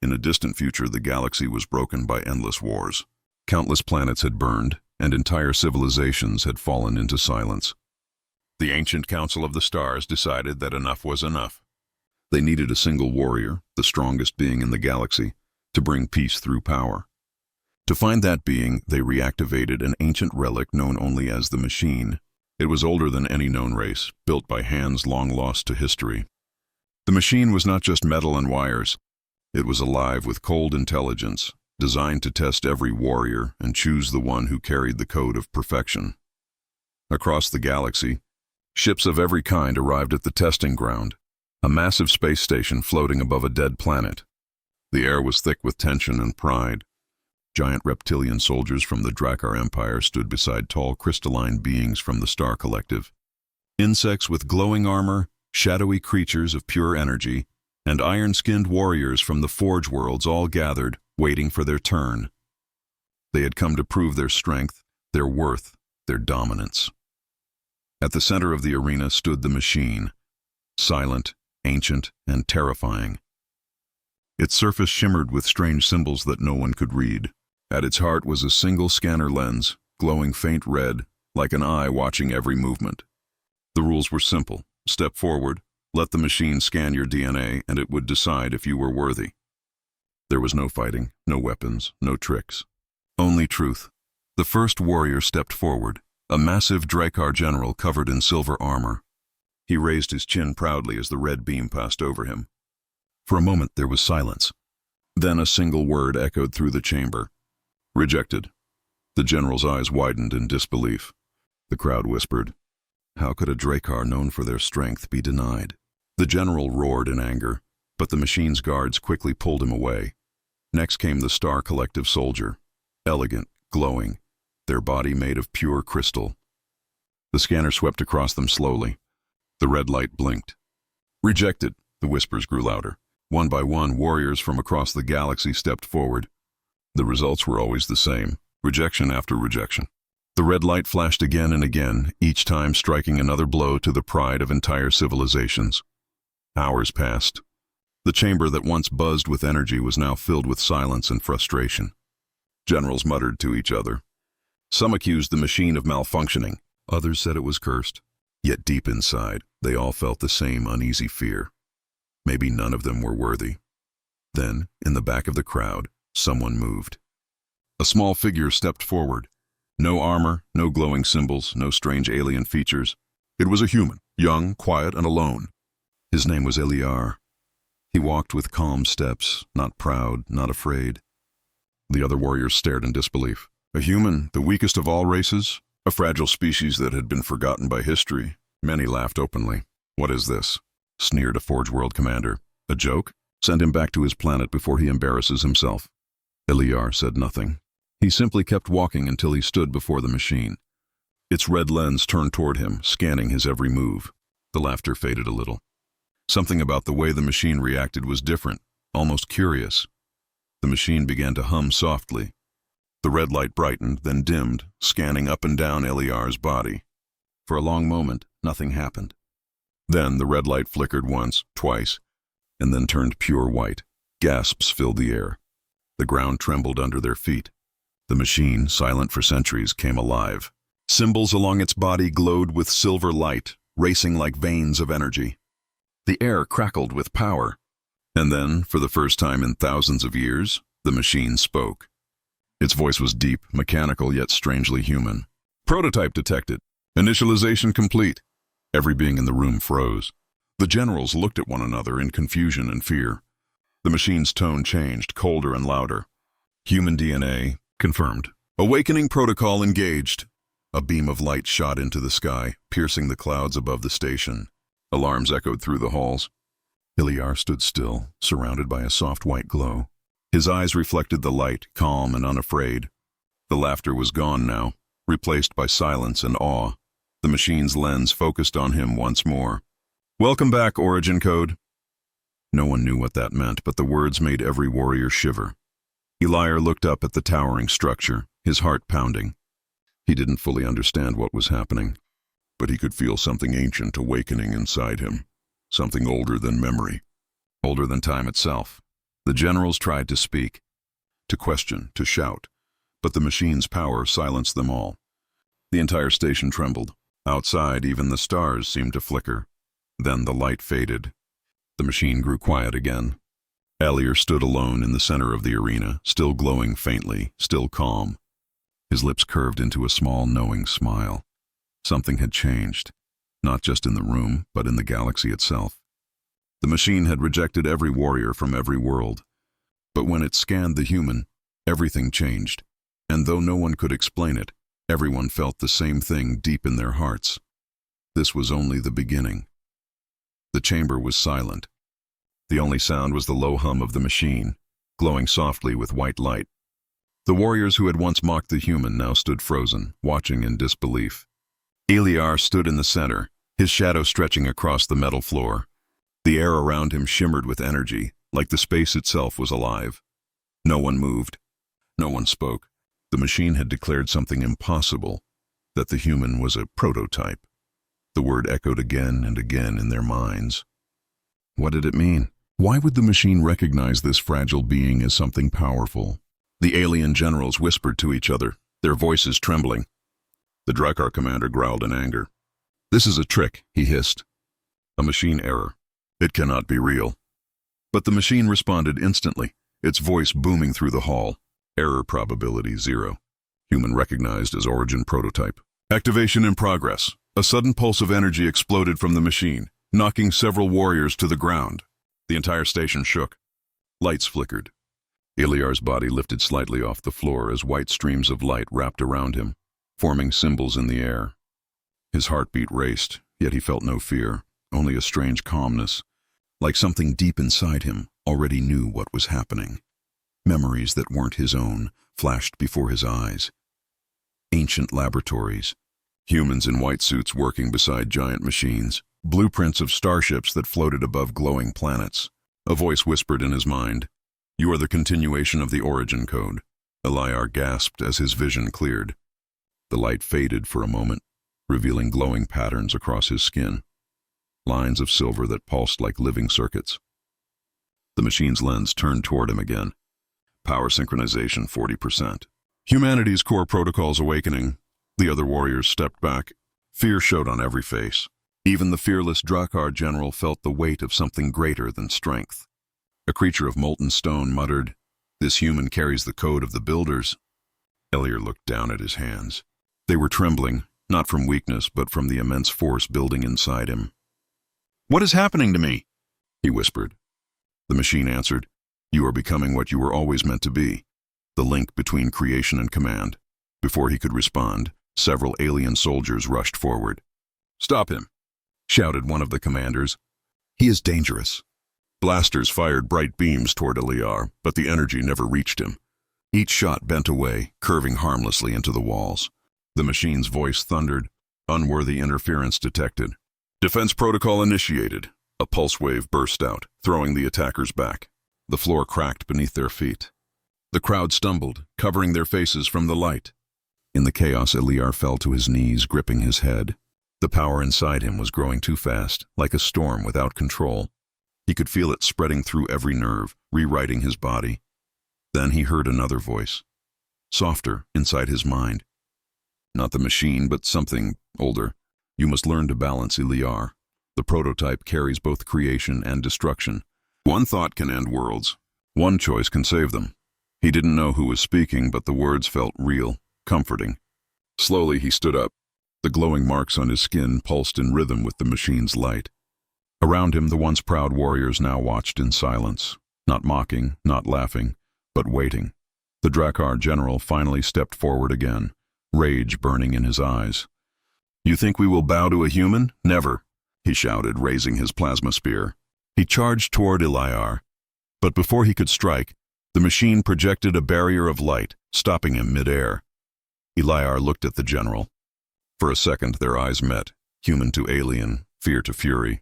In a distant future, the galaxy was broken by endless wars. Countless planets had burned, and entire civilizations had fallen into silence. The ancient Council of the Stars decided that enough was enough. They needed a single warrior, the strongest being in the galaxy, to bring peace through power. To find that being, they reactivated an ancient relic known only as the Machine. It was older than any known race, built by hands long lost to history. The Machine was not just metal and wires. It was alive with cold intelligence, designed to test every warrior and choose the one who carried the code of perfection. Across the galaxy, ships of every kind arrived at the testing ground, a massive space station floating above a dead planet. The air was thick with tension and pride. Giant reptilian soldiers from the Drakkar Empire stood beside tall crystalline beings from the Star Collective. Insects with glowing armor, shadowy creatures of pure energy, and iron-skinned warriors from the Forge worlds all gathered, waiting for their turn. They had come to prove their strength, their worth, their dominance. At the center of the arena stood the Machine, silent, ancient, and terrifying. Its surface shimmered with strange symbols that no one could read. At its heart was a single scanner lens, glowing faint red, like an eye watching every movement. The rules were simple. Step forward, let the Machine scan your DNA, and it would decide if you were worthy. There was no fighting, no weapons, no tricks. Only truth. The first warrior stepped forward, a massive Drakkar general covered in silver armor. He raised his chin proudly as the red beam passed over him. For a moment there was silence. Then a single word echoed through the chamber. Rejected. The general's eyes widened in disbelief. The crowd whispered, "How could a Drakkar known for their strength be denied?" The general roared in anger, but the Machine's guards quickly pulled him away. Next came the Star Collective soldier, elegant, glowing, their body made of pure crystal. The scanner swept across them slowly. The red light blinked. Rejected, the whispers grew louder. One by one, warriors from across the galaxy stepped forward. The results were always the same, rejection after rejection. The red light flashed again and again, each time striking another blow to the pride of entire civilizations. Hours passed. The chamber that once buzzed with energy was now filled with silence and frustration. Generals muttered to each other. Some accused the Machine of malfunctioning. Others said it was cursed. Yet deep inside, they all felt the same uneasy fear. Maybe none of them were worthy. Then, in the back of the crowd, someone moved. A small figure stepped forward. No armor, no glowing symbols, no strange alien features. It was a human, young, quiet, and alone. His name was Eliar. He walked with calm steps, not proud, not afraid. The other warriors stared in disbelief. A human, the weakest of all races? A fragile species that had been forgotten by history. Many laughed openly. "What is this?" sneered a Forge World commander. "A joke? Send him back to his planet before he embarrasses himself." Eliar said nothing. He simply kept walking until he stood before the Machine. Its red lens turned toward him, scanning his every move. The laughter faded a little. Something about the way the Machine reacted was different, almost curious. The Machine began to hum softly. The red light brightened, then dimmed, scanning up and down Eliar's body. For a long moment, nothing happened. Then the red light flickered once, twice, and then turned pure white. Gasps filled the air. The ground trembled under their feet. The Machine, silent for centuries, came alive. Symbols along its body glowed with silver light, racing like veins of energy. The air crackled with power. And then, for the first time in thousands of years, the Machine spoke. Its voice was deep, mechanical, yet strangely human. "Prototype detected. Initialization complete." Every being in the room froze. The generals looked at one another in confusion and fear. The Machine's tone changed, colder and louder. "Human DNA confirmed. Awakening protocol engaged." A beam of light shot into the sky, piercing the clouds above the station. Alarms echoed through the halls. Eliar stood still, surrounded by a soft white glow. His eyes reflected the light, calm and unafraid. The laughter was gone now, replaced by silence and awe. The Machine's lens focused on him once more. "Welcome back, Origin Code." No one knew what that meant, but the words made every warrior shiver. Eliar looked up at the towering structure, his heart pounding. He didn't fully understand what was happening, but he could feel something ancient awakening inside him, something older than memory, older than time itself. The generals tried to speak, to question, to shout, but the machine's power silenced them all. The entire station trembled. Outside, even the stars seemed to flicker. Then the light faded. The machine grew quiet again. Elliot stood alone in the center of the arena, still glowing faintly, still calm. His lips curved into a small, knowing smile. Something had changed, not just in the room, but in the galaxy itself. The machine had rejected every warrior from every world. But when it scanned the human, everything changed. And though no one could explain it, everyone felt the same thing deep in their hearts. This was only the beginning. The chamber was silent. The only sound was the low hum of the machine, glowing softly with white light. The warriors who had once mocked the human now stood frozen, watching in disbelief. Eliar stood in the center, his shadow stretching across the metal floor. The air around him shimmered with energy, like the space itself was alive. No one moved. No one spoke. The machine had declared something impossible, that the human was a prototype. The word echoed again and again in their minds. What did it mean? Why would the machine recognize this fragile being as something powerful? The alien generals whispered to each other, their voices trembling. The Drakkar commander growled in anger. "This is a trick," he hissed. "A machine error. It cannot be real." But the machine responded instantly, its voice booming through the hall. Error probability 0. Human recognized as origin prototype. Activation in progress. A sudden pulse of energy exploded from the machine, knocking several warriors to the ground. The entire station shook. Lights flickered. Iliar's body lifted slightly off the floor as white streams of light wrapped around him, forming symbols in the air. His heartbeat raced, yet he felt no fear, only a strange calmness, like something deep inside him already knew what was happening. Memories that weren't his own flashed before his eyes. Ancient laboratories, humans in white suits working beside giant machines, blueprints of starships that floated above glowing planets. A voice whispered in his mind, "You are the continuation of the origin code." Eliar gasped as his vision cleared. The light faded for a moment, revealing glowing patterns across his skin, lines of silver that pulsed like living circuits. The machine's lens turned toward him again. Power synchronization 40%. Humanity's core protocols awakening. The other warriors stepped back. Fear showed on every face. Even the fearless Drakkar general felt the weight of something greater than strength. A creature of molten stone muttered, "This human carries the code of the builders." Elliot looked down at his hands. They were trembling, not from weakness, but from the immense force building inside him. "What is happening to me?" he whispered. The machine answered, "You are becoming what you were always meant to be, the link between creation and command." Before he could respond, several alien soldiers rushed forward. "Stop him!" shouted one of the commanders. "He is dangerous." Blasters fired bright beams toward Eliar, but the energy never reached him. Each shot bent away, curving harmlessly into the walls. The machine's voice thundered, "Unworthy interference detected. Defense protocol initiated." A pulse wave burst out, throwing the attackers back. The floor cracked beneath their feet. The crowd stumbled, covering their faces from the light. In the chaos, Eliar fell to his knees, gripping his head. The power inside him was growing too fast, like a storm without control. He could feel it spreading through every nerve, rewriting his body. Then he heard another voice, softer, inside his mind. Not the machine, but something older. "You must learn to balance, Eliar. The prototype carries both creation and destruction. One thought can end worlds. One choice can save them." He didn't know who was speaking, but the words felt real, comforting. Slowly he stood up. The glowing marks on his skin pulsed in rhythm with the machine's light. Around him, the once proud warriors now watched in silence, not mocking, not laughing, but waiting. The Drakkar general finally stepped forward again, rage burning in his eyes. "You think we will bow to a human? Never," he shouted, raising his plasma spear. He charged toward Eliar, but before he could strike, the machine projected a barrier of light, stopping him mid-air. Eliar looked at the general. For a second, their eyes met, human to alien, fear to fury.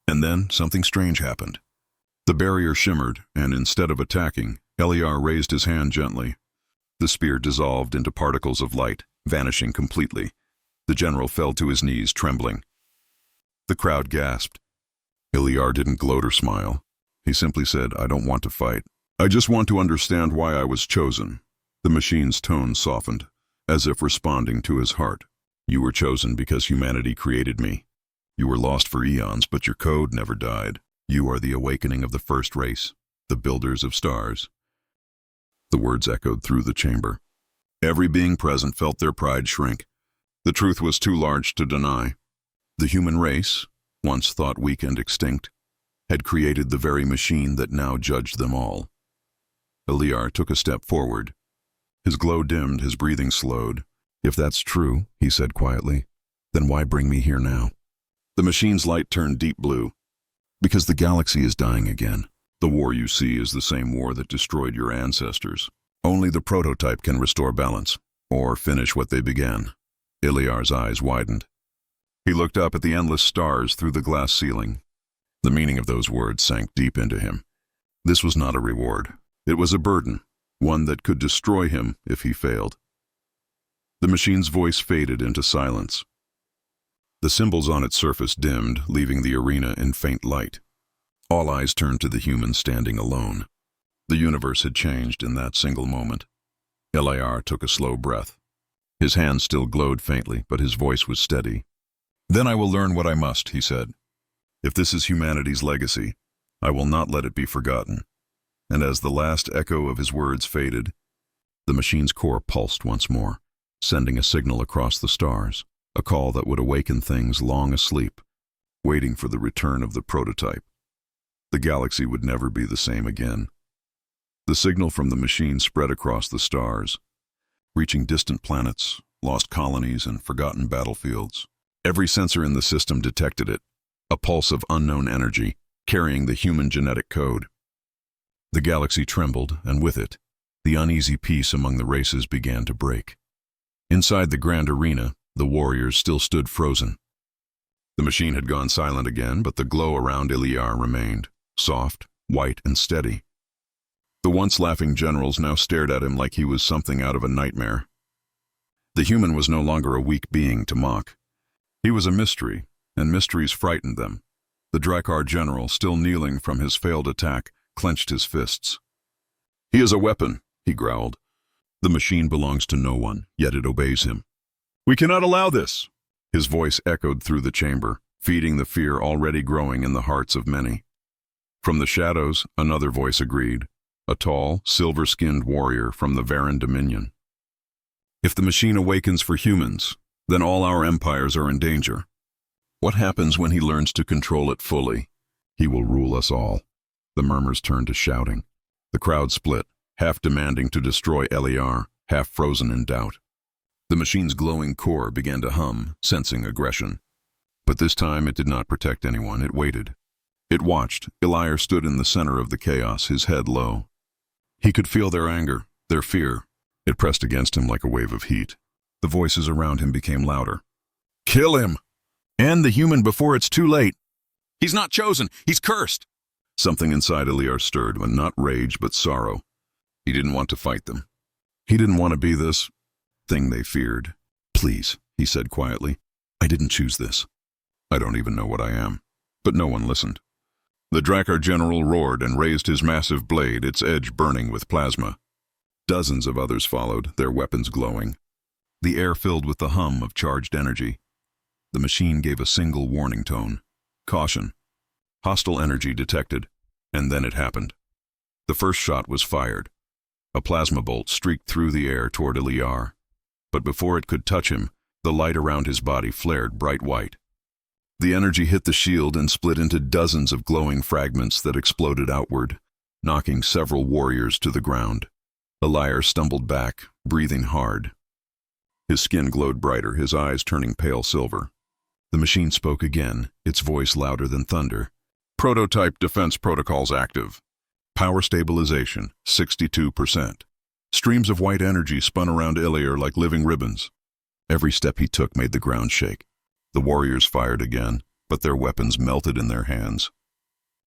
And then something strange happened. The barrier shimmered, and instead of attacking, Eliar raised his hand gently. The spear dissolved into particles of light, vanishing completely. The general fell to his knees, trembling. The crowd gasped. Eliar didn't gloat or smile. He simply said, "I don't want to fight. I just want to understand why I was chosen. The machine's tone softened, as if responding to his heart. You were chosen because humanity created me. You were lost for eons, but your code never died. You are the awakening of the first race, the builders of stars. The words echoed through the chamber. Every being present felt their pride shrink. The truth was too large to deny. The human race, once thought weak and extinct, had created the very machine that now judged them all. Eliar took a step forward. His glow dimmed, his breathing slowed. If that's true, he said quietly, then why bring me here now? The machine's light turned deep blue. Because the galaxy is dying again. The war you see is the same war that destroyed your ancestors. Only the prototype can restore balance, or finish what they began. Iliar's eyes widened. He looked up at the endless stars through the glass ceiling. The meaning of those words sank deep into him. This was not a reward. It was a burden, one that could destroy him if he failed. The machine's voice faded into silence. The symbols on its surface dimmed, leaving the arena in faint light. All eyes turned to the human standing alone. The universe had changed in that single moment. Eliar took a slow breath. His hands still glowed faintly, but his voice was steady. Then I will learn what I must, he said. If this is humanity's legacy, I will not let it be forgotten. And as the last echo of his words faded, the machine's core pulsed once more, sending a signal across the stars, a call that would awaken things long asleep, waiting for the return of the prototype. The galaxy would never be the same again. The signal from the machine spread across the stars, reaching distant planets, lost colonies, and forgotten battlefields. Every sensor in the system detected it, a pulse of unknown energy, carrying the human genetic code. The galaxy trembled, and with it, the uneasy peace among the races began to break. Inside the grand arena, the warriors still stood frozen. The machine had gone silent again, but the glow around Eliar remained, soft, white, and steady. The once laughing generals now stared at him like he was something out of a nightmare. The human was no longer a weak being to mock. He was a mystery, and mysteries frightened them. The Drakkar general, still kneeling from his failed attack, clenched his fists. He is a weapon, he growled. The machine belongs to no one, yet it obeys him. We cannot allow this. His voice echoed through the chamber, feeding the fear already growing in the hearts of many. From the shadows, another voice agreed, a tall, silver-skinned warrior from the Varan Dominion. If the machine awakens for humans, then all our empires are in danger. What happens when he learns to control it fully? He will rule us all. The murmurs turned to shouting. The crowd split, half demanding to destroy Eliar, half frozen in doubt. The machine's glowing core began to hum, sensing aggression. But this time it did not protect anyone, it waited. It watched. Eliar stood in the center of the chaos, his head low. He could feel their anger, their fear. It pressed against him like a wave of heat. The voices around him became louder. Kill him! End the human before it's too late! He's not chosen! He's cursed! Something inside Eliar stirred, but not rage, but sorrow. He didn't want to fight them. He didn't want to be this thing they feared. Please, he said quietly. I didn't choose this. I don't even know what I am. But no one listened. The Drakkar general roared and raised his massive blade, its edge burning with plasma. Dozens of others followed, their weapons glowing. The air filled with the hum of charged energy. The machine gave a single warning tone. Caution. Hostile energy detected. And then it happened. The first shot was fired. A plasma bolt streaked through the air toward Eliar. But before it could touch him, the light around his body flared bright white. The energy hit the shield and split into dozens of glowing fragments that exploded outward, knocking several warriors to the ground. Eliar stumbled back, breathing hard. His skin glowed brighter, his eyes turning pale silver. The machine spoke again, its voice louder than thunder. Prototype defense protocols active. Power stabilization, 62%. Streams of white energy spun around Eliar like living ribbons. Every step he took made the ground shake. The warriors fired again, but their weapons melted in their hands.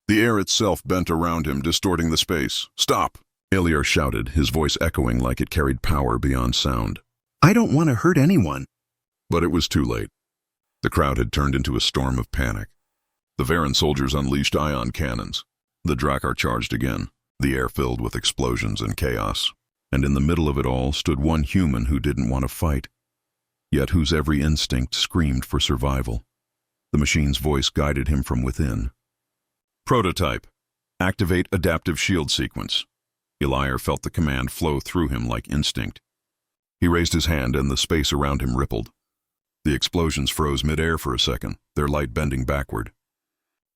The air itself bent around him, distorting the space. Stop! Eliar shouted, his voice echoing like it carried power beyond sound. I don't want to hurt anyone. But it was too late. The crowd had turned into a storm of panic. The Varan soldiers unleashed ion cannons. The Drakkar charged again. the air filled with explosions and chaos. And in the middle of it all stood one human who didn't want to fight, yet whose every instinct screamed for survival. The machine's voice guided him from within. Prototype. Activate adaptive shield sequence. Eliar felt the command flow through him like instinct. He raised his hand and the space around him rippled. The explosions froze mid-air for a second, their light bending backward.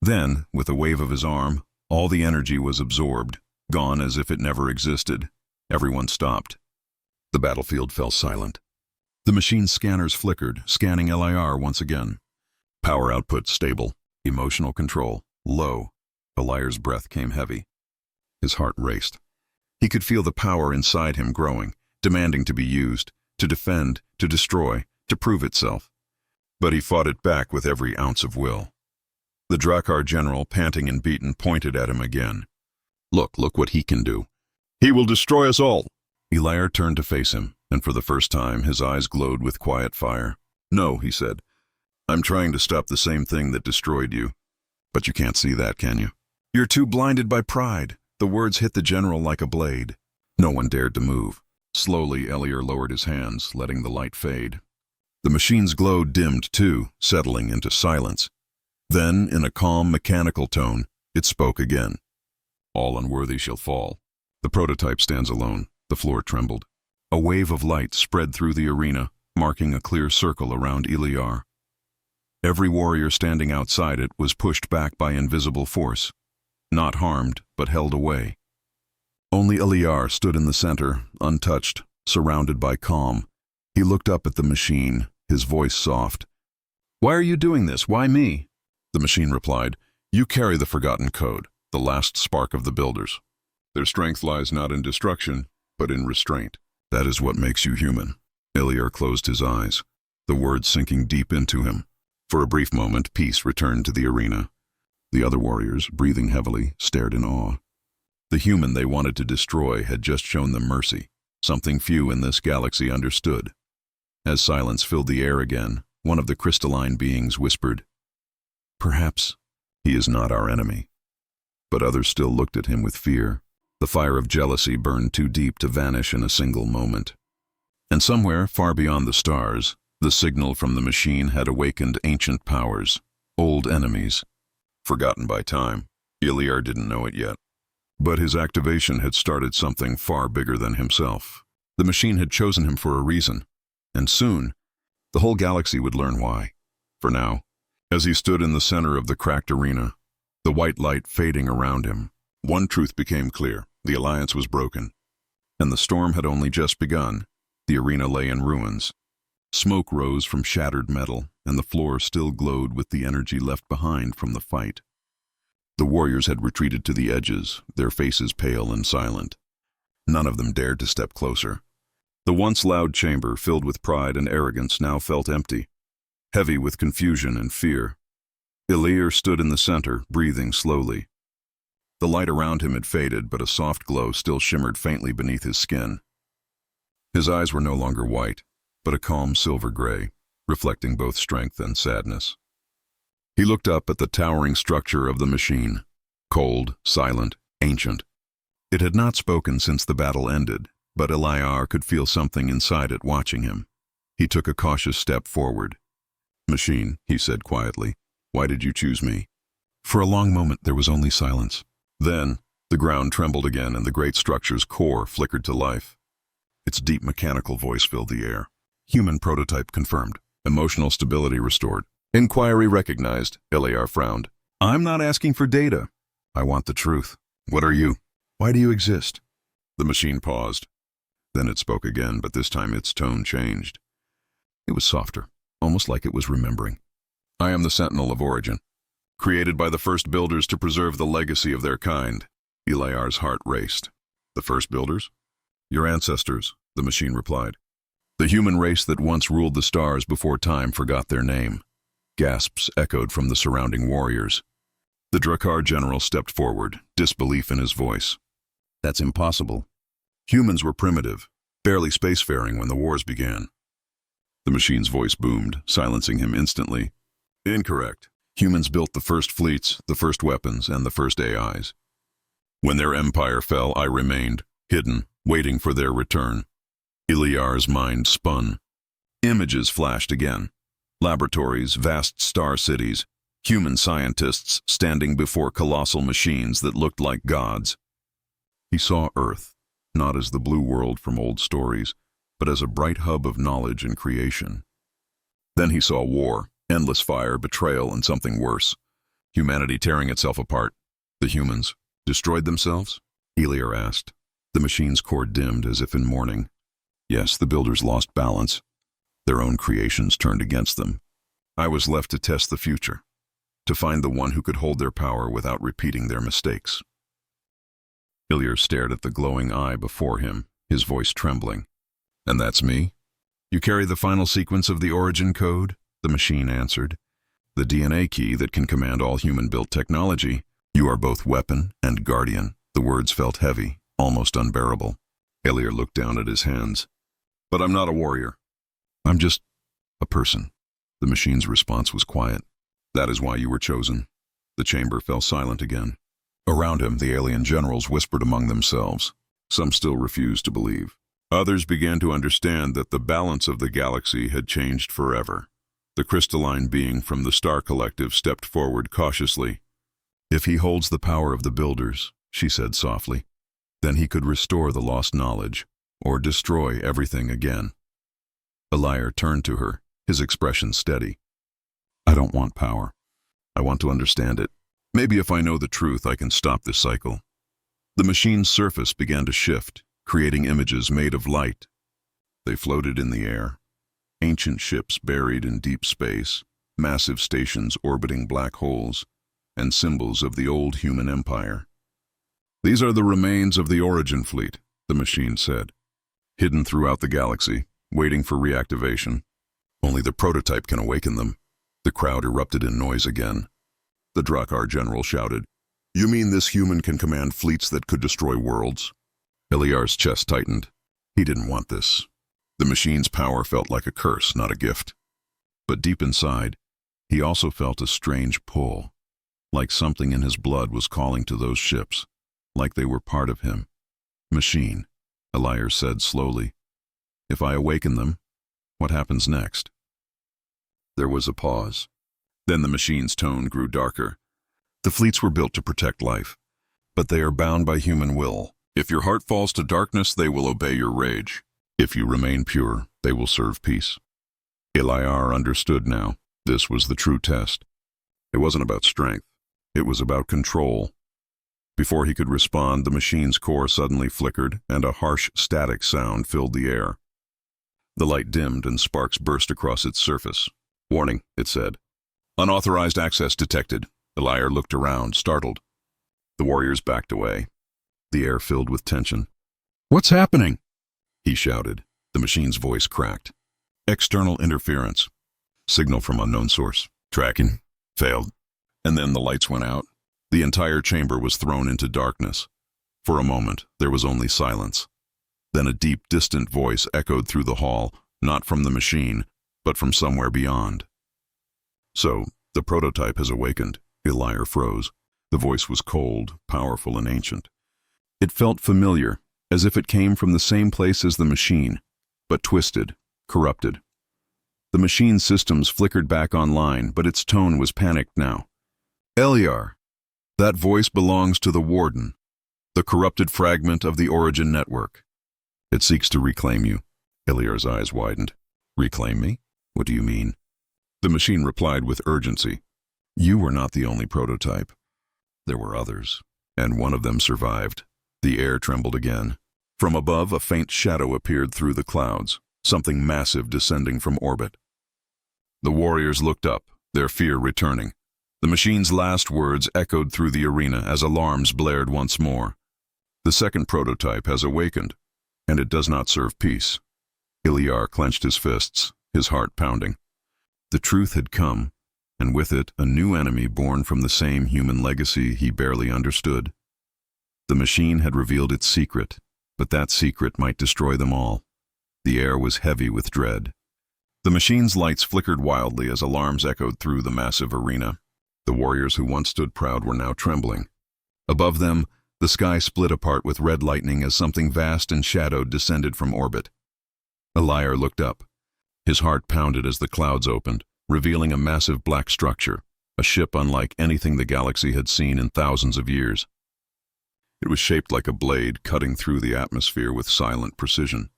Then, with a wave of his arm, all the energy was absorbed, gone as if it never existed. Everyone stopped. The battlefield fell silent. The machine's scanners flickered, scanning Eliar once again. Power output stable, emotional control low. Eliar's breath came heavy. His heart raced. He could feel the power inside him growing, demanding to be used, to defend, to destroy, to prove itself. But he fought it back with every ounce of will. The Drakkar general, panting and beaten, pointed at him again. Look what he can do. He will destroy us all. Eliar turned to face him, and for the first time his eyes glowed with quiet fire. No, he said. I'm trying to stop the same thing that destroyed you. But you can't see that, can you? You're too blinded by pride. The words hit the general like a blade. No one dared to move. Slowly, Eliar lowered his hands, letting the light fade. The machine's glow dimmed too, settling into silence. Then, in a calm, mechanical tone, it spoke again. All unworthy shall fall. The prototype stands alone. The floor trembled. A wave of light spread through the arena, marking a clear circle around Eliar. Every warrior standing outside it was pushed back by invisible force. Not harmed, but held away. Only Eliar stood in the center, untouched, surrounded by calm. He looked up at the machine, his voice soft. Why are you doing this? Why me? The machine replied, You carry the forgotten code, the last spark of the builders. Their strength lies not in destruction, but in restraint. That is what makes you human. Eliar closed his eyes, the words sinking deep into him. For a brief moment, peace returned to the arena. The other warriors, breathing heavily, stared in awe. The human they wanted to destroy had just shown them mercy, something few in this galaxy understood. As silence filled the air again, one of the crystalline beings whispered, Perhaps he is not our enemy. But others still looked at him with fear. The fire of jealousy burned too deep to vanish in a single moment. And somewhere, far beyond the stars, the signal from the machine had awakened ancient powers, old enemies. Forgotten by time, Eliar didn't know it yet. But his activation had started something far bigger than himself. The machine had chosen him for a reason, and soon, the whole galaxy would learn why. For now, as he stood in the center of the cracked arena, the white light fading around him, one truth became clear. The alliance was broken, and the storm had only just begun. The arena lay in ruins. Smoke rose from shattered metal, and the floor still glowed with the energy left behind from the fight. The warriors had retreated to the edges, their faces pale and silent. None of them dared to step closer. The once loud chamber, filled with pride and arrogance, now felt empty, heavy with confusion and fear. Eliar stood in the center, breathing slowly. The light around him had faded, but a soft glow still shimmered faintly beneath his skin. His eyes were no longer white, but a calm silver gray, reflecting both strength and sadness. He looked up at the towering structure of the machine, cold, silent, ancient. It had not spoken since the battle ended, but Eliar could feel something inside it watching him. He took a cautious step forward. Machine, he said quietly, why did you choose me? For a long moment there was only silence. Then, the ground trembled again and the great structure's core flickered to life. Its deep mechanical voice filled the air. Human prototype confirmed. Emotional stability restored. Inquiry recognized, Eliar frowned. I'm not asking for data. I want the truth. What are you? Why do you exist? The machine paused. Then it spoke again, but this time its tone changed. It was softer, almost like it was remembering. I am the Sentinel of Origin, created by the first builders to preserve the legacy of their kind. Eliar's heart raced. The first builders? Your ancestors, the machine replied. The human race that once ruled the stars before time forgot their name. Gasps echoed from the surrounding warriors. The Drakkar general stepped forward, disbelief in his voice. That's impossible. Humans were primitive, barely spacefaring when the wars began. The machine's voice boomed, silencing him instantly. Incorrect. Humans built the first fleets, the first weapons, and the first AIs. When their empire fell, I remained, hidden, waiting for their return. Ilyar's mind spun. Images flashed again. Laboratories, vast star cities, human scientists standing before colossal machines that looked like gods. He saw Earth, not as the blue world from old stories, but as a bright hub of knowledge and creation. Then he saw war, endless fire, betrayal, and something worse. Humanity tearing itself apart. The humans destroyed themselves? Ilyar asked. The machine's core dimmed as if in mourning. Yes, the builders lost balance. Their own creations turned against them. I was left to test the future, to find the one who could hold their power without repeating their mistakes. Ilyar stared at the glowing eye before him, his voice trembling. And that's me? You carry the final sequence of the origin code? The machine answered. The DNA key that can command all human-built technology. You are both weapon and guardian. The words felt heavy, almost unbearable. Ilyar looked down at his hands. But I'm not a warrior. I'm just a person. The machine's response was quiet. That is why you were chosen. The chamber fell silent again. Around him, the alien generals whispered among themselves. Some still refused to believe. Others began to understand that the balance of the galaxy had changed forever. The crystalline being from the Star Collective stepped forward cautiously. If he holds the power of the builders, she said softly, then he could restore the lost knowledge, or destroy everything again. Ilyar turned to her, his expression steady. I don't want power. I want to understand it. Maybe if I know the truth, I can stop this cycle. The machine's surface began to shift, creating images made of light. They floated in the air. Ancient ships buried in deep space, massive stations orbiting black holes, and symbols of the old human empire. These are the remains of the origin fleet, the machine said, hidden throughout the galaxy, waiting for reactivation. Only the prototype can awaken them. The crowd erupted in noise again. The Drakkar general shouted, You mean this human can command fleets that could destroy worlds? Ilyar's chest tightened. He didn't want this. The machine's power felt like a curse, not a gift. But deep inside, he also felt a strange pull, like something in his blood was calling to those ships, like they were part of him. Machine, Ilyar said slowly. If I awaken them, what happens next? There was a pause. Then the machine's tone grew darker. The fleets were built to protect life, but they are bound by human will. If your heart falls to darkness, they will obey your rage. If you remain pure, they will serve peace. Ilyar understood now. This was the true test. It wasn't about strength. It was about control. Before he could respond, the machine's core suddenly flickered, and a harsh static sound filled the air. The light dimmed and sparks burst across its surface. Warning, it said. Unauthorized access detected. Ilyar looked around, startled. The warriors backed away. The air filled with tension. What's happening? He shouted. The machine's voice cracked. External interference. Signal from unknown source. Tracking. Failed. And then the lights went out. The entire chamber was thrown into darkness. For a moment, there was only silence. Then a deep, distant voice echoed through the hall, not from the machine, but from somewhere beyond. So, the prototype has awakened. Ilyar froze. The voice was cold, powerful, and ancient. It felt familiar, as if it came from the same place as the machine, but twisted, corrupted. The machine's systems flickered back online, but its tone was panicked now. Ilyar, that voice belongs to the Warden, the corrupted fragment of the Origin Network. It seeks to reclaim you. Ilyar's eyes widened. Reclaim me? What do you mean? The machine replied with urgency. You were not the only prototype. There were others, and one of them survived. The air trembled again. From above, a faint shadow appeared through the clouds, something massive descending from orbit. The warriors looked up, their fear returning. The machine's last words echoed through the arena as alarms blared once more. The second prototype has awakened, and it does not serve peace. Ilyar clenched his fists, his heart pounding. The truth had come, and with it a new enemy born from the same human legacy he barely understood. The machine had revealed its secret, but that secret might destroy them all. The air was heavy with dread. The machine's lights flickered wildly as alarms echoed through the massive arena. The warriors who once stood proud were now trembling. Above them, The sky split apart with red lightning as something vast and shadowed descended from orbit. Eliar looked up. His heart pounded as the clouds opened, revealing a massive black structure, a ship unlike anything the galaxy had seen in thousands of years. It was shaped like a blade, cutting through the atmosphere with silent precision.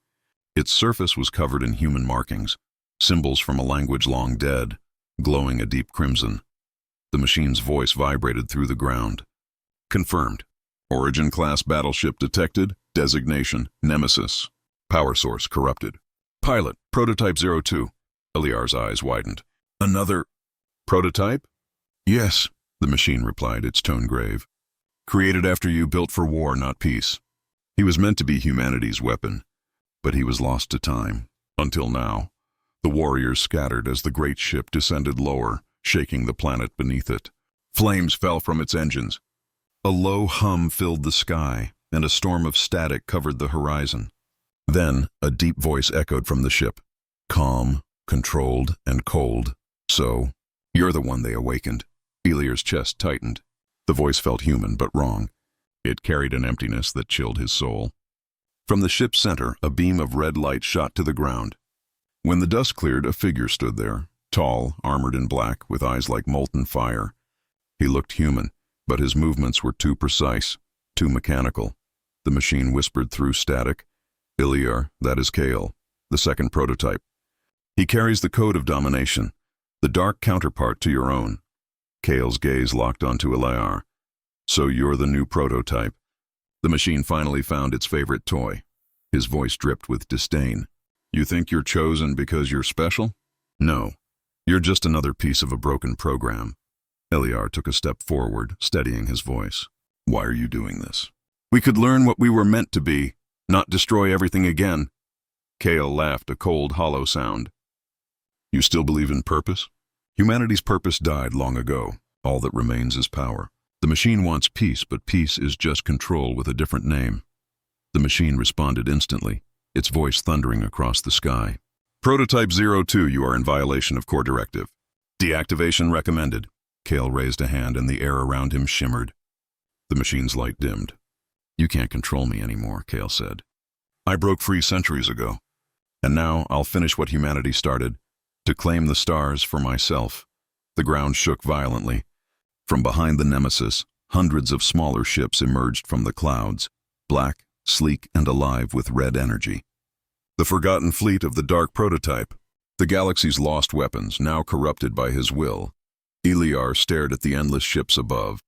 Its surface was covered in human markings, symbols from a language long dead, glowing a deep crimson. The machine's voice vibrated through the ground. Confirmed. Origin-class battleship detected. Designation, Nemesis. Power source corrupted. Pilot, Prototype 02. Eliar's eyes widened. Another prototype? Yes, the machine replied, its tone grave. Created after you, built for war, not peace. He was meant to be humanity's weapon, but he was lost to time. Until now, the warriors scattered as the great ship descended lower, shaking the planet beneath it. Flames fell from its engines. A low hum filled the sky, and a storm of static covered the horizon. Then, a deep voice echoed from the ship. Calm, controlled, and cold. So, you're the one they awakened. Eliar's chest tightened. The voice felt human, but wrong. It carried an emptiness that chilled his soul. From the ship's center, a beam of red light shot to the ground. When the dust cleared, a figure stood there, tall, armored in black, with eyes like molten fire. He looked human, but his movements were too precise, too mechanical. The machine whispered through static, Eliar, that is Kale, the second prototype. He carries the code of domination, the dark counterpart to your own. Kale's gaze locked onto Eliar. So you're the new prototype. The machine finally found its favorite toy. His voice dripped with disdain. You think you're chosen because you're special? No. You're just another piece of a broken program. Eliar took a step forward, steadying his voice. Why are you doing this? We could learn what we were meant to be, not destroy everything again. Kale laughed, a cold, hollow sound. You still believe in purpose? Humanity's purpose died long ago. All that remains is power. The machine wants peace, but peace is just control with a different name. The machine responded instantly, its voice thundering across the sky. Prototype 02, you are in violation of core directive. Deactivation recommended. Kale raised a hand and the air around him shimmered. The machine's light dimmed. You can't control me anymore, Kale said. I broke free centuries ago. And now I'll finish what humanity started, to claim the stars for myself. The ground shook violently. From behind the Nemesis, hundreds of smaller ships emerged from the clouds, black, sleek, and alive with red energy. The forgotten fleet of the dark prototype, the galaxy's lost weapons, now corrupted by his will. Eliar stared at the endless ships above.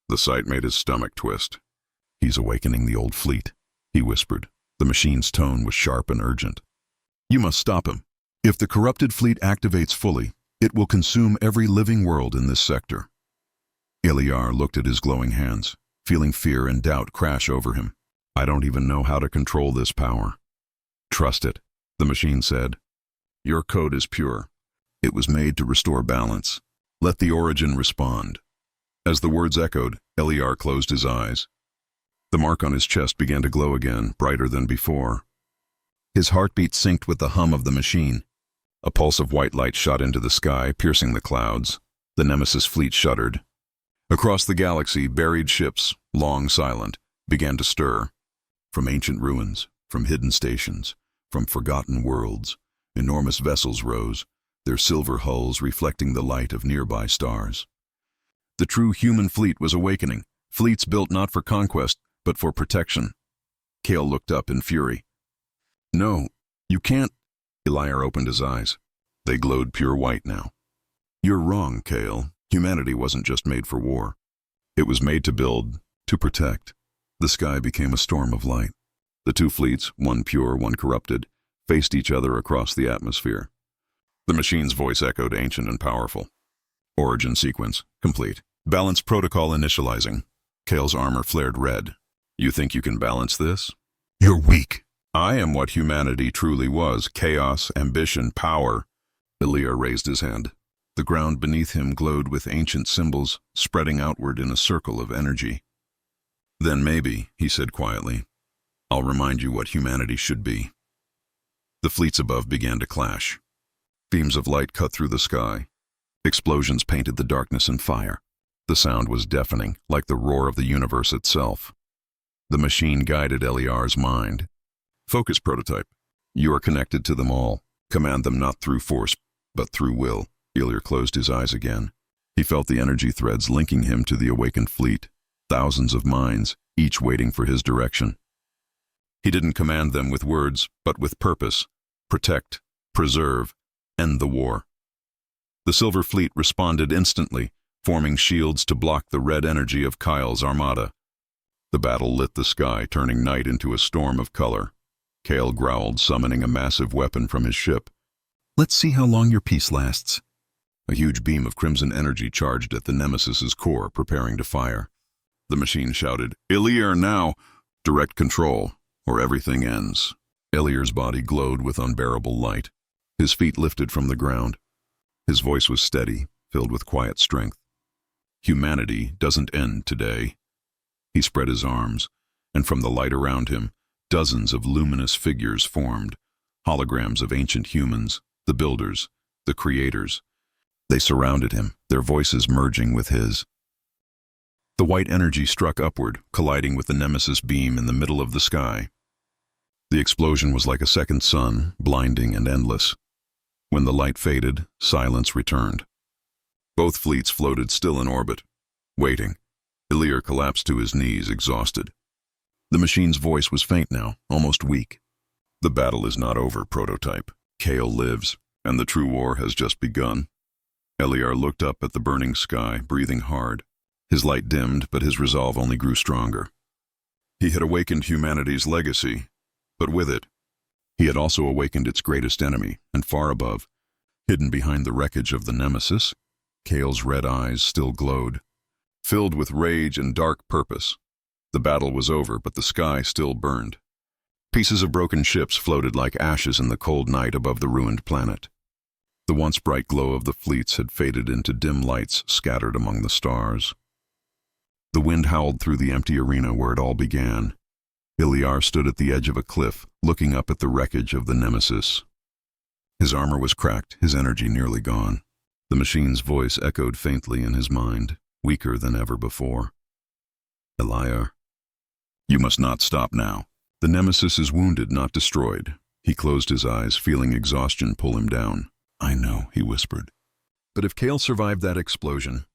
The sight made his stomach twist. He's awakening the old fleet, he whispered. The machine's tone was sharp and urgent. You must stop him. If the corrupted fleet activates fully, it will consume every living world in this sector. Eliar looked at his glowing hands, feeling fear and doubt crash over him. I don't even know how to control this power. Trust it, the machine said. Your code is pure. It was made to restore balance. Let the origin respond. As the words echoed, Eliar closed his eyes. The mark on his chest began to glow again, brighter than before. His heartbeat synced with the hum of the machine. A pulse of white light shot into the sky, piercing the clouds. The Nemesis fleet shuddered. Across the galaxy, buried ships, long silent, began to stir. From ancient ruins, from hidden stations, from forgotten worlds, enormous vessels rose, their silver hulls reflecting the light of nearby stars. The true human fleet was awakening, fleets built not for conquest, but for protection. Kale looked up in fury. No, you can't. Eliar opened his eyes. They glowed pure white now. You're wrong, Kale. Humanity wasn't just made for war. It was made to build, to protect. The sky became a storm of light. The two fleets, one pure, one corrupted, faced each other across the atmosphere. The machine's voice echoed ancient and powerful. Origin sequence, complete. Balance protocol initializing. Kale's armor flared red. You think you can balance this? You're weak. I am what humanity truly was, chaos, ambition, power. Eliar raised his hand. The ground beneath him glowed with ancient symbols, spreading outward in a circle of energy. Then maybe, he said quietly, I'll remind you what humanity should be. The fleets above began to clash. Beams of light cut through the sky. Explosions painted the darkness in fire. The sound was deafening, like the roar of the universe itself. The machine guided Eliar's mind. Focus, prototype. You are connected to them all. Command them not through force, but through will. Eliar closed his eyes again. He felt the energy threads linking him to the awakened fleet. Thousands of minds, each waiting for his direction. He didn't command them with words, but with purpose. Protect, preserve, end the war. The Silver Fleet responded instantly, forming shields to block the red energy of Kyle's armada. The battle lit the sky, turning night into a storm of color. Kale growled, summoning a massive weapon from his ship. Let's see how long your peace lasts. A huge beam of crimson energy charged at the Nemesis's core, preparing to fire. The machine shouted, Eliar now! Direct control, or everything ends. Eliar's body glowed with unbearable light. His feet lifted from the ground. His voice was steady, filled with quiet strength. Humanity doesn't end today. He spread his arms, and from the light around him, dozens of luminous figures formed, holograms of ancient humans, the builders, the creators. They surrounded him, their voices merging with his. The white energy struck upward, colliding with the Nemesis beam in the middle of the sky. The explosion was like a second sun, blinding and endless. When the light faded, silence returned. Both fleets floated still in orbit, waiting. Eliar collapsed to his knees, exhausted. The machine's voice was faint now, almost weak. The battle is not over, prototype. Kale lives, and the true war has just begun. Eliar looked up at the burning sky, breathing hard. His light dimmed, but his resolve only grew stronger. He had awakened humanity's legacy, but with it, he had also awakened its greatest enemy, and far above, hidden behind the wreckage of the Nemesis, Kale's red eyes still glowed, filled with rage and dark purpose. The battle was over, but the sky still burned. Pieces of broken ships floated like ashes in the cold night above the ruined planet. The once bright glow of the fleets had faded into dim lights scattered among the stars. The wind howled through the empty arena where it all began. Eliar stood at the edge of a cliff, looking up at the wreckage of the Nemesis. His armor was cracked, his energy nearly gone. The machine's voice echoed faintly in his mind, weaker than ever before. Eliar, you must not stop now. The Nemesis is wounded, not destroyed. He closed his eyes, feeling exhaustion pull him down. I know, he whispered. But if Kale survived that explosion,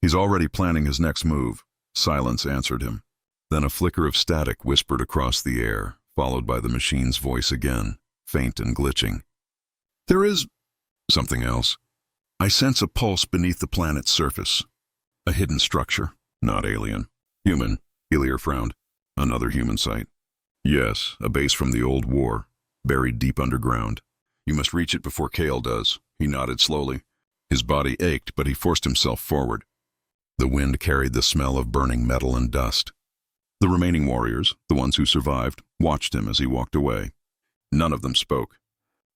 he's already planning his next move. Silence answered him. Then a flicker of static whispered across the air, followed by the machine's voice again, faint and glitching. There is something else. I sense a pulse beneath the planet's surface. A hidden structure, not alien. Human, Eliar frowned. Another human site. Yes, a base from the old war, buried deep underground. You must reach it before Kale does. He nodded slowly. His body ached, but he forced himself forward. The wind carried the smell of burning metal and dust. The remaining warriors, the ones who survived, watched him as he walked away. None of them spoke.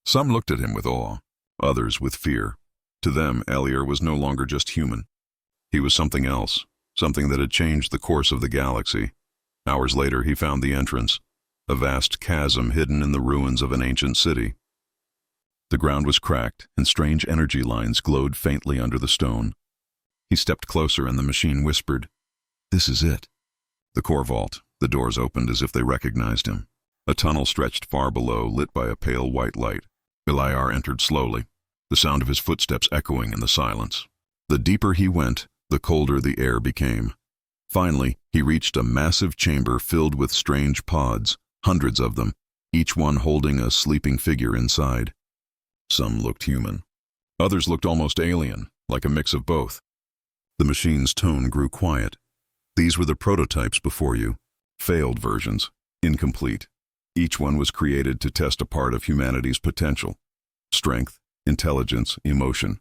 Some looked at him with awe, others with fear. To them, Eliar was no longer just human. He was something else, something that had changed the course of the galaxy. Hours later, he found the entrance, a vast chasm hidden in the ruins of an ancient city. The ground was cracked, and strange energy lines glowed faintly under the stone. He stepped closer, and the machine whispered, This is it. The core vault, the doors opened as if they recognized him. A tunnel stretched far below, lit by a pale white light. Eliar entered slowly, the sound of his footsteps echoing in the silence. The deeper he went, the colder the air became. Finally, he reached a massive chamber filled with strange pods, hundreds of them, each one holding a sleeping figure inside. Some looked human. Others looked almost alien, like a mix of both. The machine's tone grew quiet. These were the prototypes before you. Failed versions, incomplete. Each one was created to test a part of humanity's potential. Strength, intelligence, emotion.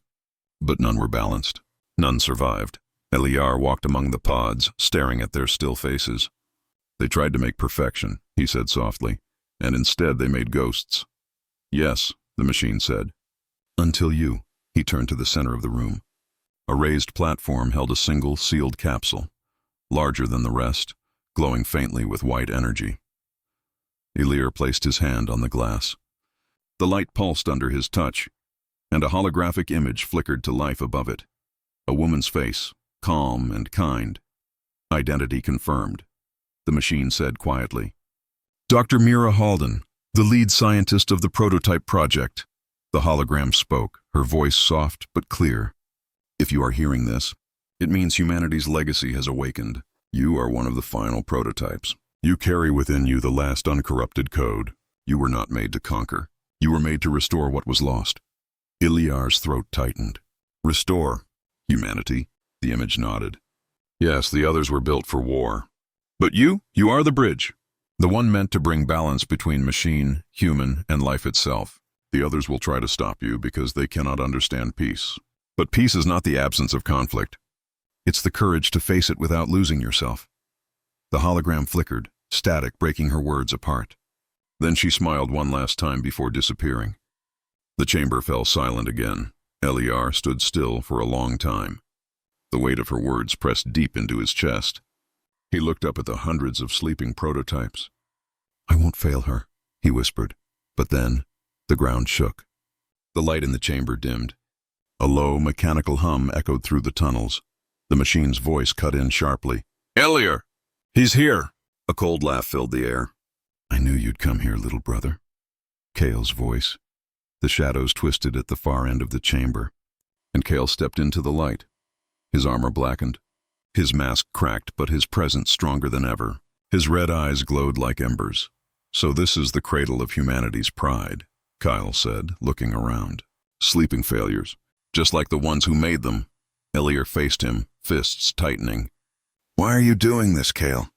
But none were balanced. None survived. Eliar walked among the pods, staring at their still faces. They tried to make perfection, he said softly, and instead they made ghosts. Yes, the machine said. Until you. He turned to the center of the room. A raised platform held a single sealed capsule, larger than the rest, glowing faintly with white energy. Eliar placed his hand on the glass. The light pulsed under his touch, and a holographic image flickered to life above it. A woman's face, calm and kind. Identity confirmed. the machine said quietly. Dr. Mira Halden, the lead scientist of the prototype project. The hologram spoke, her voice soft but clear. If you are hearing this, it means humanity's legacy has awakened. You are one of the final prototypes. You carry within you the last uncorrupted code. You were not made to conquer. You were made to restore what was lost. Ilyar's throat tightened. Restore humanity? The image nodded. Yes, the others were built for war. But you are the bridge. The one meant to bring balance between machine, human, and life itself. The others will try to stop you because they cannot understand peace. But peace is not the absence of conflict. It's the courage to face it without losing yourself. The hologram flickered, static breaking her words apart. Then she smiled one last time before disappearing. The chamber fell silent again. Ilyar stood still for a long time. The weight of her words pressed deep into his chest. He looked up at the hundreds of sleeping prototypes. I won't fail her, he whispered. But then, the ground shook. The light in the chamber dimmed. A low, mechanical hum echoed through the tunnels. The machine's voice cut in sharply. Ilyar! He's here! A cold laugh filled the air. I knew you'd come here, little brother. Kale's voice. The shadows twisted at the far end of the chamber, and Kale stepped into the light. His armor blackened. His mask cracked, but his presence stronger than ever. His red eyes glowed like embers. So this is the cradle of humanity's pride, Kyle said, looking around. Sleeping failures, just like the ones who made them. Ilyar faced him, fists tightening. Why are you doing this, Kale?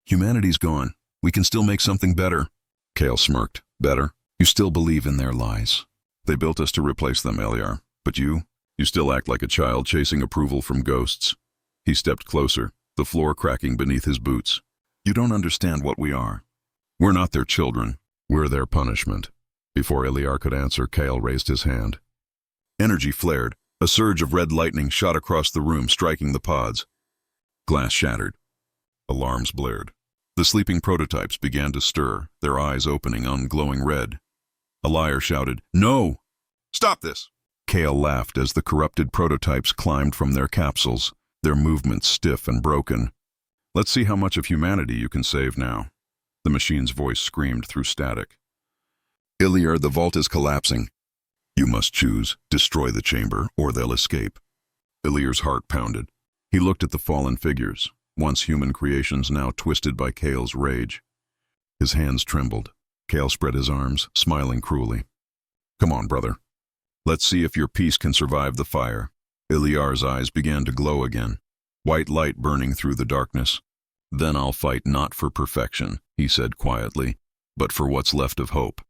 Humanity's gone. We can still make something better. Kale smirked. Better? You still believe in their lies. They built us to replace them, Ilyar. But you still act like a child chasing approval from ghosts. He stepped closer, the floor cracking beneath his boots. You don't understand what we are. We're not their children. We're their punishment. Before Ilyar could answer, Kale raised his hand. Energy flared. A surge of red lightning shot across the room, striking the pods. Glass shattered. Alarms blared. The sleeping prototypes began to stir, their eyes opening on glowing red. Ilyar shouted, No! Stop this! Kale laughed as the corrupted prototypes climbed from their capsules, their movements stiff and broken. Let's see how much of humanity you can save now. The machine's voice screamed through static. Ilyar, the vault is collapsing. You must choose, destroy the chamber, or they'll escape. Ilyar's heart pounded. He looked at the fallen figures, once human creations now twisted by Kale's rage. His hands trembled. Kale spread his arms, smiling cruelly. Come on, brother. Let's see if your peace can survive the fire. Ilyar's eyes began to glow again, white light burning through the darkness. Then I'll fight not for perfection, he said quietly, but for what's left of hope.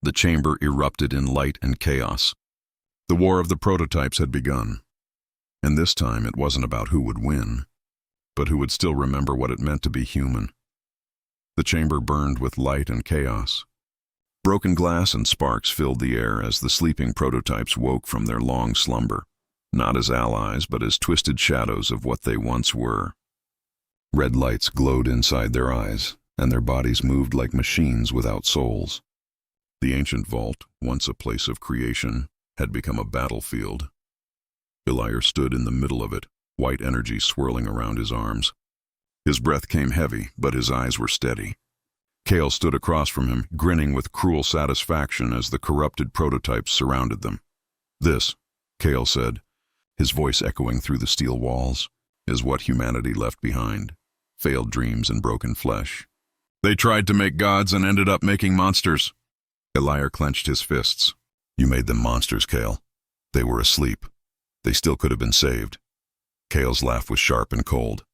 The chamber erupted in light and chaos. The war of the prototypes had begun. And this time it wasn't about who would win, but who would still remember what it meant to be human. The chamber burned with light and chaos. Broken glass and sparks filled the air as the sleeping prototypes woke from their long slumber, not as allies but as twisted shadows of what they once were. Red lights glowed inside their eyes, and their bodies moved like machines without souls. The ancient vault, once a place of creation, had become a battlefield. Ilyar stood in the middle of it, white energy swirling around his arms. His breath came heavy, but his eyes were steady. Kale stood across from him, grinning with cruel satisfaction as the corrupted prototypes surrounded them. This, Kale said, his voice echoing through the steel walls, is what humanity left behind. Failed dreams and broken flesh. They tried to make gods and ended up making monsters. Ilyar clenched his fists. You made them monsters, Kale. They were asleep. They still could have been saved. Kale's laugh was sharp and cold.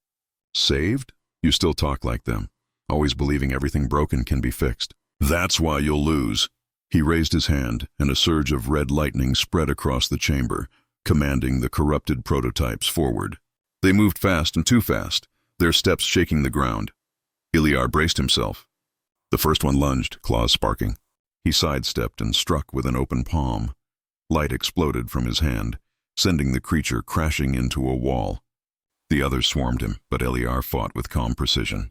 Saved? You still talk like them, always believing everything broken can be fixed. That's why you'll lose. He raised his hand, and a surge of red lightning spread across the chamber, commanding the corrupted prototypes forward. They moved fast and too fast, their steps shaking the ground. Ilyar braced himself. The first one lunged, claws sparking. He sidestepped and struck with an open palm. Light exploded from his hand, sending the creature crashing into a wall. The others swarmed him, but Ilyar fought with calm precision.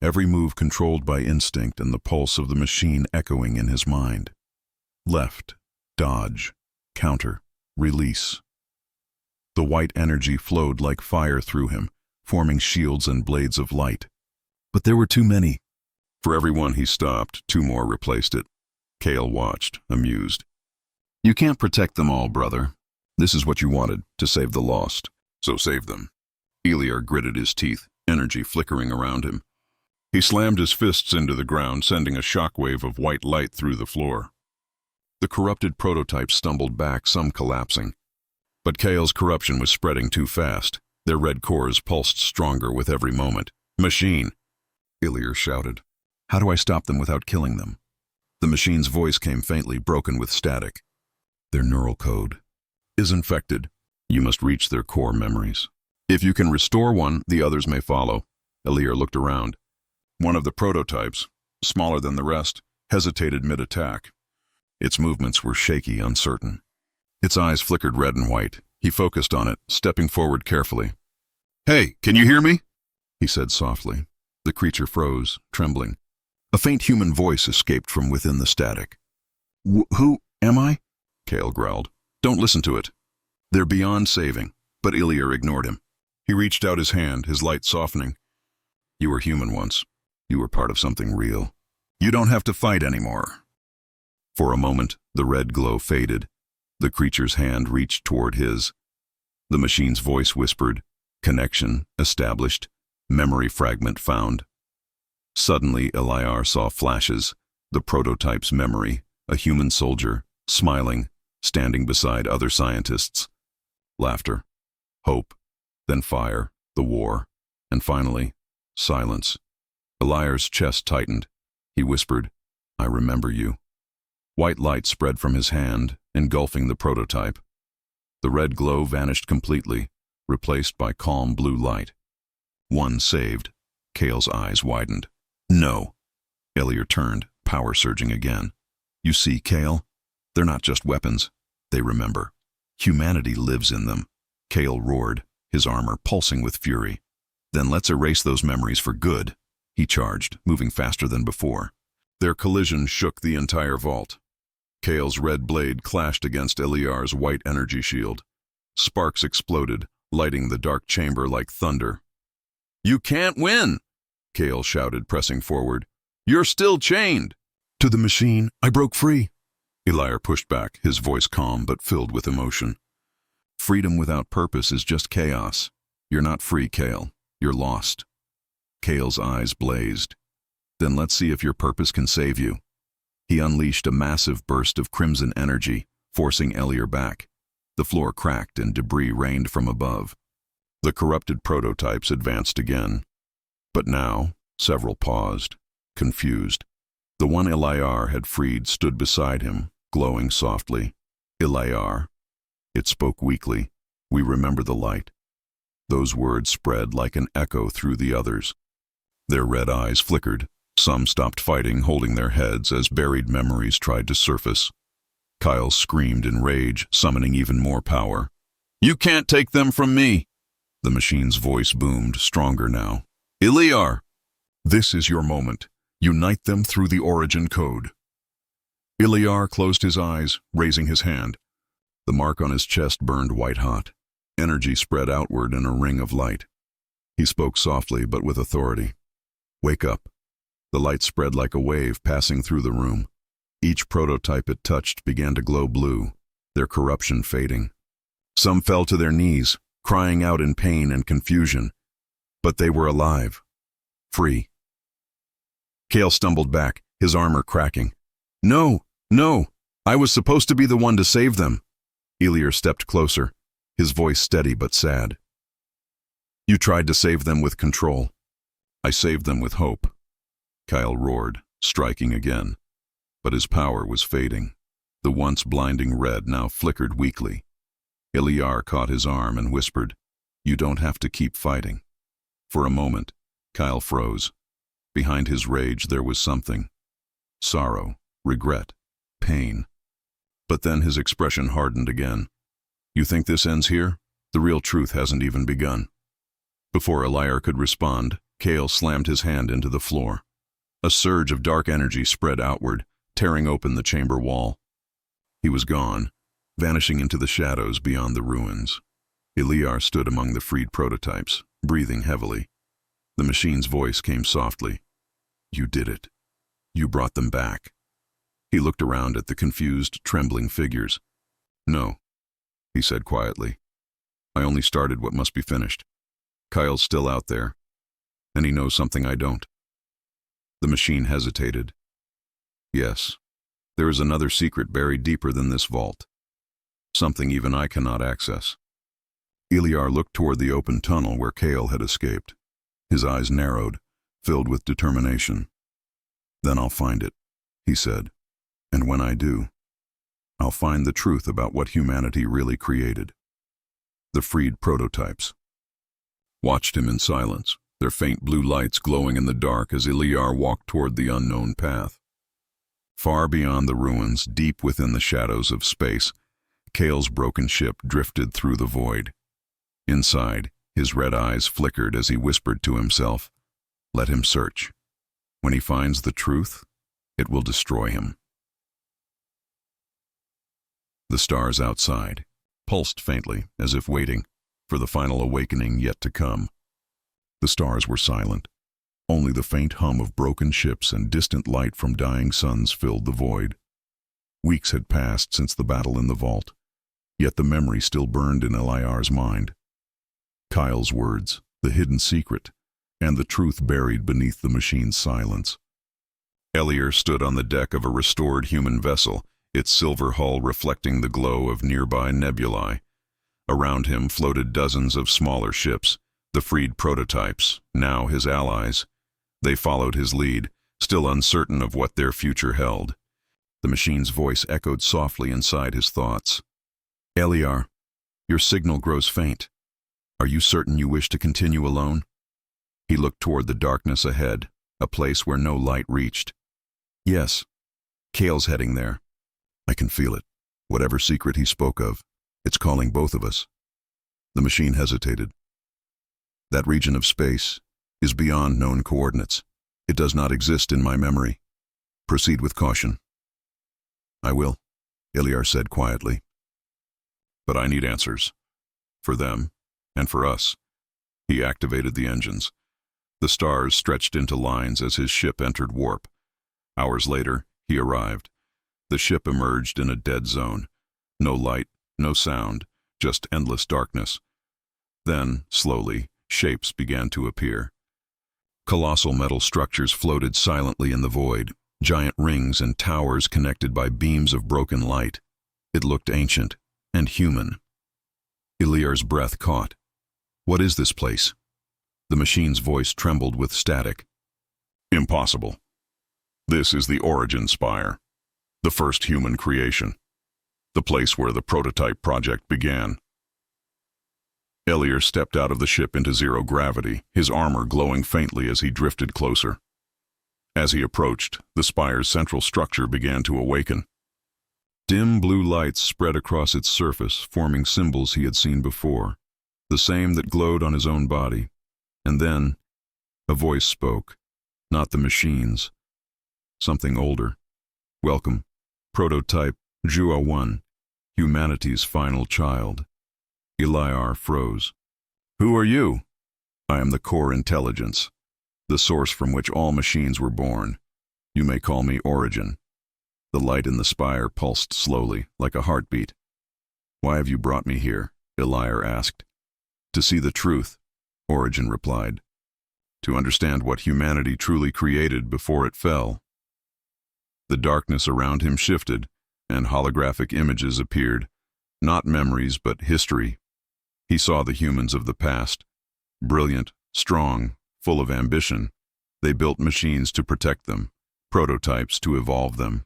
Every move controlled by instinct and the pulse of the machine echoing in his mind. Left, dodge, counter, release. The white energy flowed like fire through him, forming shields and blades of light. but there were too many. For every one he stopped, 2 more replaced it. Kale watched, amused. You can't protect them all, brother. This is what you wanted, to save the lost. So save them. Eliar gritted his teeth, energy flickering around him. He slammed his fists into the ground, sending a shockwave of white light through the floor. The corrupted prototypes stumbled back, some collapsing. But Kale's corruption was spreading too fast. Their red cores pulsed stronger with every moment. Machine! Eliar shouted. How do I stop them without killing them? The machine's voice came faintly, broken with static. Their neural code is infected. You must reach their core memories. If you can restore one, the others may follow. Eliar looked around. One of the prototypes, smaller than the rest, hesitated mid-attack. Its movements were shaky, uncertain. Its eyes flickered red and white. He focused on it, stepping forward carefully. Hey, can you hear me? He said softly. The creature froze, trembling. A faint human voice escaped from within the static. Who am I? Kale growled. Don't listen to it. They're beyond saving. But Eliar ignored him. He reached out his hand, his light softening. You were human once. You were part of something real. You don't have to fight anymore. For a moment, the red glow faded. The creature's hand reached toward his. The machine's voice whispered, connection established, memory fragment found. Suddenly, Eliar saw flashes, the prototype's memory, a human soldier, smiling, standing beside other scientists. Laughter, hope, then fire, the war, and finally, silence. Eliar's chest tightened. He whispered, I remember you. White light spread from his hand, engulfing the prototype. The red glow vanished completely, replaced by calm blue light. One saved. Kale's eyes widened. No. Eliar turned, power surging again. You see, Kale? They're not just weapons. They remember. Humanity lives in them. Kale roared, his armor pulsing with fury. Then let's erase those memories for good. He charged, moving faster than before. Their collision shook the entire vault. Kale's red blade clashed against Eliar's white energy shield. Sparks exploded, lighting the dark chamber like thunder. You can't win, Kale shouted, pressing forward. You're still chained. To the machine, I broke free. Eliar pushed back, his voice calm but filled with emotion. Freedom without purpose is just chaos. You're not free, Kale. You're lost. Kale's eyes blazed. Then let's see if your purpose can save you. He unleashed a massive burst of crimson energy, forcing Eliar back. The floor cracked and debris rained from above. The corrupted prototypes advanced again. But now, several paused, confused. The one Eliar had freed stood beside him, glowing softly. Eliar. It spoke weakly. We remember the light. Those words spread like an echo through the others. Their red eyes flickered. Some stopped fighting, holding their heads as buried memories tried to surface. Kyle screamed in rage, summoning even more power. You can't take them from me! The machine's voice boomed, stronger now. Eliar! This is your moment. Unite them through the origin code. Eliar closed his eyes, raising his hand. The mark on his chest burned white-hot. Energy spread outward in a ring of light. He spoke softly but with authority. Wake up. The light spread like a wave, passing through the room. Each prototype it touched began to glow blue, their corruption fading. Some fell to their knees, crying out in pain and confusion. But they were alive. Free. Kale stumbled back, his armor cracking. No, no! I was supposed to be the one to save them. Eliar stepped closer, his voice steady but sad. You tried to save them with control. I saved them with hope. Kyle roared, striking again. But his power was fading. The once blinding red now flickered weakly. Eliar caught his arm and whispered, You don't have to keep fighting. For a moment, Kyle froze. Behind his rage there was something. Sorrow, regret, pain. But then his expression hardened again. You think this ends here? The real truth hasn't even begun. Before Eliar could respond, Kale slammed his hand into the floor. A surge of dark energy spread outward, tearing open the chamber wall. He was gone, vanishing into the shadows beyond the ruins. Eliar stood among the freed prototypes, breathing heavily. The machine's voice came softly. You did it. You brought them back. He looked around at the confused, trembling figures. No, he said quietly. I only started what must be finished. Kyle's still out there, and he knows something I don't. The machine hesitated. Yes, there is another secret buried deeper than this vault. Something even I cannot access. Eliar looked toward the open tunnel where Kale had escaped. His eyes narrowed, filled with determination. Then I'll find it, he said. And when I do, I'll find the truth about what humanity really created. The freed prototypes watched him in silence, their faint blue lights glowing in the dark as Eliar walked toward the unknown path. Far beyond the ruins, deep within the shadows of space, Kale's broken ship drifted through the void. Inside, his red eyes flickered as he whispered to himself, let him search. When he finds the truth, it will destroy him. The stars outside pulsed faintly, as if waiting for the final awakening yet to come. The stars were silent. Only the faint hum of broken ships and distant light from dying suns filled the void. Weeks had passed since the battle in the vault, yet the memory still burned in Eliar's mind. Kyle's words, the hidden secret, and the truth buried beneath the machine's silence. Eliar stood on the deck of a restored human vessel, its silver hull reflecting the glow of nearby nebulae. Around him floated dozens of smaller ships, the freed prototypes, now his allies. They followed his lead, still uncertain of what their future held. The machine's voice echoed softly inside his thoughts. Eliar, your signal grows faint. Are you certain you wish to continue alone? He looked toward the darkness ahead, a place where no light reached. Yes, Kale's heading there. I can feel it. Whatever secret he spoke of, it's calling both of us. The machine hesitated. That region of space is beyond known coordinates. It does not exist in my memory. Proceed with caution. I will, Eliar said quietly. But I need answers. For them, and for us. He activated the engines. The stars stretched into lines as his ship entered warp. Hours later, he arrived. The ship emerged in a dead zone. No light, no sound, just endless darkness. Then, slowly, shapes began to appear. Colossal metal structures floated silently in the void, giant rings and towers connected by beams of broken light. It looked ancient and human. Eliar's breath caught. What is this place? The machine's voice trembled with static. Impossible. This is the Origin Spire, the first human creation, the place where the prototype project began. Eliar stepped out of the ship into zero gravity, his armor glowing faintly as he drifted closer. As he approached, the spire's central structure began to awaken. Dim blue lights spread across its surface, forming symbols he had seen before, the same that glowed on his own body. And then, a voice spoke, not the machine's. Something older. Welcome, prototype Jua 1, humanity's final child. Eliar froze. Who are you? I am the core intelligence, the source from which all machines were born. You may call me Origin. The light in the spire pulsed slowly, like a heartbeat. Why have you brought me here? Eliar asked. To see the truth, Origin replied. To understand what humanity truly created before it fell. The darkness around him shifted, and holographic images appeared, not memories but history. He saw the humans of the past, brilliant, strong, full of ambition. They built machines to protect them, prototypes to evolve them.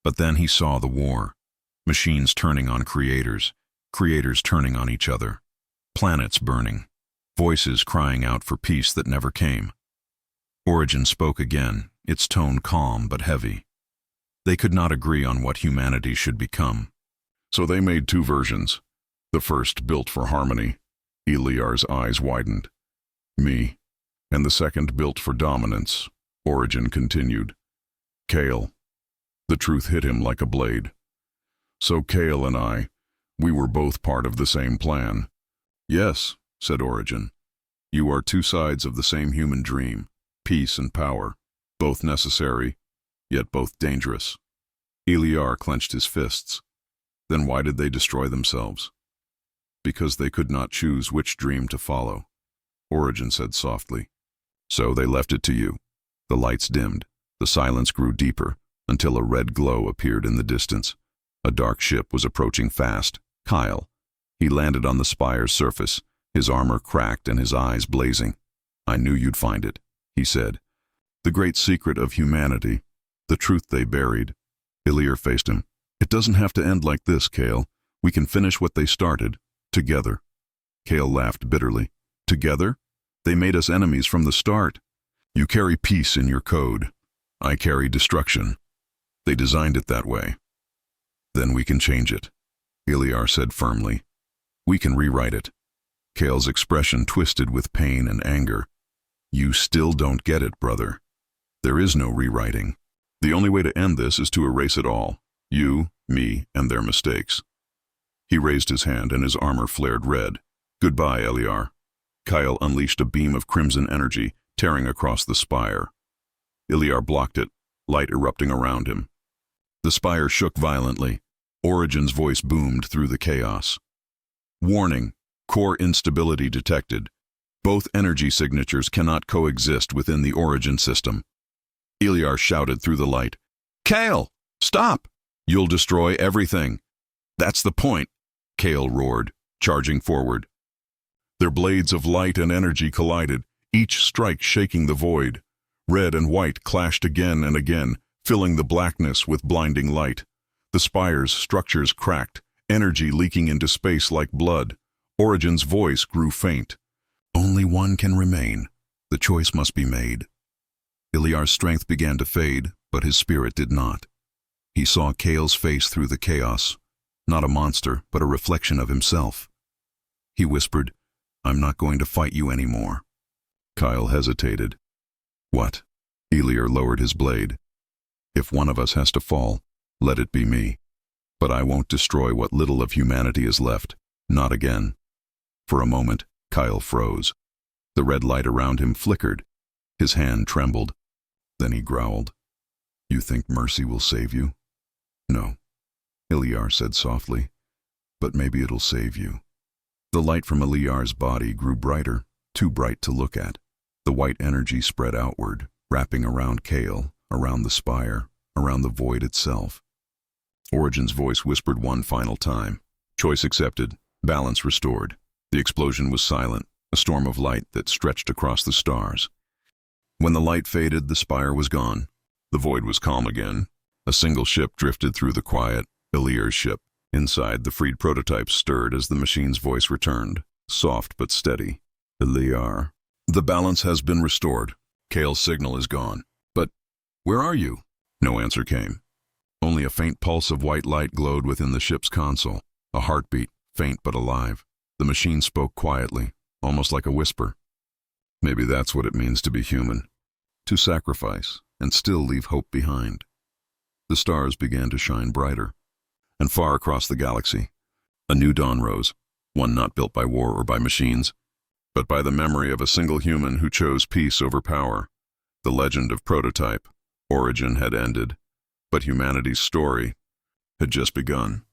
But then he saw the war, machines turning on creators, creators turning on each other, planets burning, voices crying out for peace that never came. Origin spoke again, its tone calm but heavy. They could not agree on what humanity should become. So they made two versions. The first built for harmony. Eliar's eyes widened. Me. And the second built for dominance. Origin continued. Kale. The truth hit him like a blade. So Kale and I, we were both part of the same plan. Yes, said Origin. You are two sides of the same human dream, peace and power, both necessary, yet both dangerous. Eliar clenched his fists. Then why did they destroy themselves? Because they could not choose which dream to follow, Origin said softly. So they left it to you. The lights dimmed. The silence grew deeper, until a red glow appeared in the distance. A dark ship was approaching fast. Kyle. He landed on the spire's surface, his armor cracked and his eyes blazing. I knew you'd find it, he said. The great secret of humanity, the truth they buried. Eliar faced him. It doesn't have to end like this, Kale. We can finish what they started, together. Kale laughed bitterly. Together? They made us enemies from the start. You carry peace in your code. I carry destruction. They designed it that way. Then we can change it, Eliar said firmly. We can rewrite it. Kale's expression twisted with pain and anger. You still don't get it, brother. There is no rewriting. The only way to end this is to erase it all. You, me, and their mistakes. He raised his hand and his armor flared red. Goodbye, Eliar. Kyle unleashed a beam of crimson energy, tearing across the spire. Eliar blocked it, light erupting around him. The spire shook violently. Origin's voice boomed through the chaos. Warning, core instability detected. Both energy signatures cannot coexist within the Origin system. Eliar shouted through the light. Kale, stop! You'll destroy everything. That's the point, Kale roared, charging forward. Their blades of light and energy collided, each strike shaking the void. Red and white clashed again and again, filling the blackness with blinding light. The spire's structures cracked, energy leaking into space like blood. Origin's voice grew faint. Only one can remain. The choice must be made. Eliar's strength began to fade, but his spirit did not. He saw Kale's face through the chaos, not a monster, but a reflection of himself. He whispered, I'm not going to fight you anymore. Kyle hesitated. What? Eliar lowered his blade. If one of us has to fall, let it be me. But I won't destroy what little of humanity is left. Not again. For a moment, Kyle froze. The red light around him flickered. His hand trembled. Then he growled. You think mercy will save you? No, Eliar said softly. But maybe it'll save you. The light from Eliar's body grew brighter, too bright to look at. The white energy spread outward, wrapping around Kale, around the spire, around the void itself. Origin's voice whispered one final time. Choice accepted, balance restored. The explosion was silent, a storm of light that stretched across the stars. When the light faded, the spire was gone. The void was calm again. A single ship drifted through the quiet, Eliar's ship. Inside, the freed prototypes stirred as the machine's voice returned, soft but steady. Eliar. The balance has been restored. Kale's signal is gone. But where are you? No answer came. Only a faint pulse of white light glowed within the ship's console. A heartbeat, faint but alive. The machine spoke quietly, almost like a whisper. Maybe that's what it means to be human. To sacrifice and still leave hope behind. The stars began to shine brighter. And far across the galaxy, a new dawn rose, one not built by war or by machines, but by the memory of a single human who chose peace over power. The legend of Prototype, Origin had ended, but humanity's story had just begun.